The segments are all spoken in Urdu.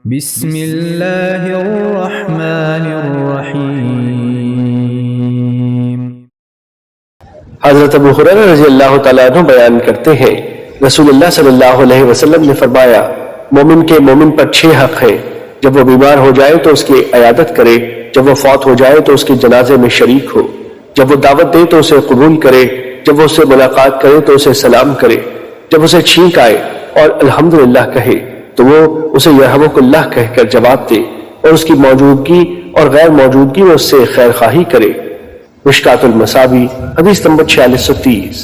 بسم اللہ الرحمن الرحیم۔ حضرت ابو ہریرہ رضی اللہ تعالیٰ عنہ بیان کرتے ہیں، رسول اللہ صلی اللہ علیہ وسلم نے فرمایا، مومن کے مومن پر 6 حق ہیں۔ جب وہ بیمار ہو جائے تو اس کی عیادت کرے، جب وہ فوت ہو جائے تو اس کے جنازے میں شریک ہو، جب وہ دعوت دے تو اسے قبول کرے، جب وہ اس سے ملاقات کرے تو اسے سلام کرے، جب اسے چھینک آئے اور الحمدللہ کہے تو وہ اسے یرحمک اللہ کہہ کر جواب دے، اور اس کی موجودگی اور غیر موجودگی میں اس سے خیر خواہی کرے۔ مشکات المصابیح حدیث نمبر 4630۔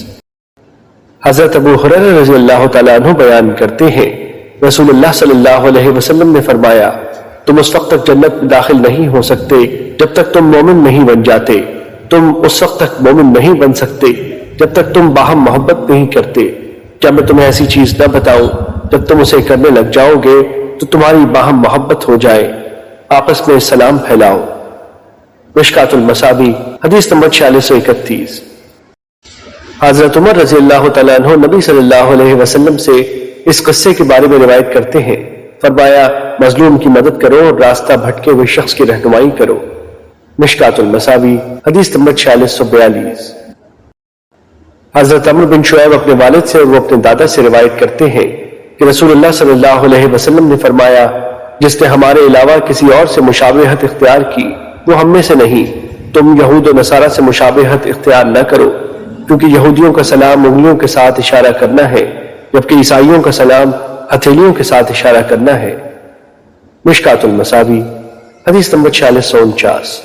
حضرت ابو ہریرہ رضی اللہ تعالیٰ عنہ بیان کرتے ہیں، رسول اللہ صلی اللہ علیہ وسلم نے فرمایا، تم اس وقت تک جنت میں داخل نہیں ہو سکتے جب تک تم مومن نہیں بن جاتے، تم اس وقت تک مومن نہیں بن سکتے جب تک تم باہم محبت نہیں کرتے۔ کیا میں تمہیں ایسی چیز نہ بتاؤں جب تم اسے کرنے لگ جاؤ گے تو تمہاری باہم محبت ہو جائے؟ آپس میں سلام پھیلاؤ۔ مشکات المصابیح حدیث نمبر 4631۔ حضرت عمر رضی اللہ تعالیٰ عنہ نبی صلی اللہ علیہ وسلم سے اس قصے کے بارے میں روایت کرتے ہیں، فرمایا، مظلوم کی مدد کرو اور راستہ بھٹکے ہوئے شخص کی رہنمائی کرو۔ مشکات المصابیح حدیث نمبر 4642۔ حضرت عمرو بن شعیب اپنے والد سے اور وہ اپنے دادا سے روایت کرتے ہیں کہ رسول اللہ صلی اللہ علیہ وسلم نے فرمایا، جس نے ہمارے علاوہ کسی اور سے مشابہت اختیار کی وہ ہم میں سے نہیں۔ تم یہود و نصارہ سے مشابہت اختیار نہ کرو، کیونکہ یہودیوں کا سلام انگلیوں کے ساتھ اشارہ کرنا ہے، جبکہ عیسائیوں کا سلام ہتھیلیوں کے ساتھ اشارہ کرنا ہے۔ مشکات المصابیح حدیث نمبر 4649۔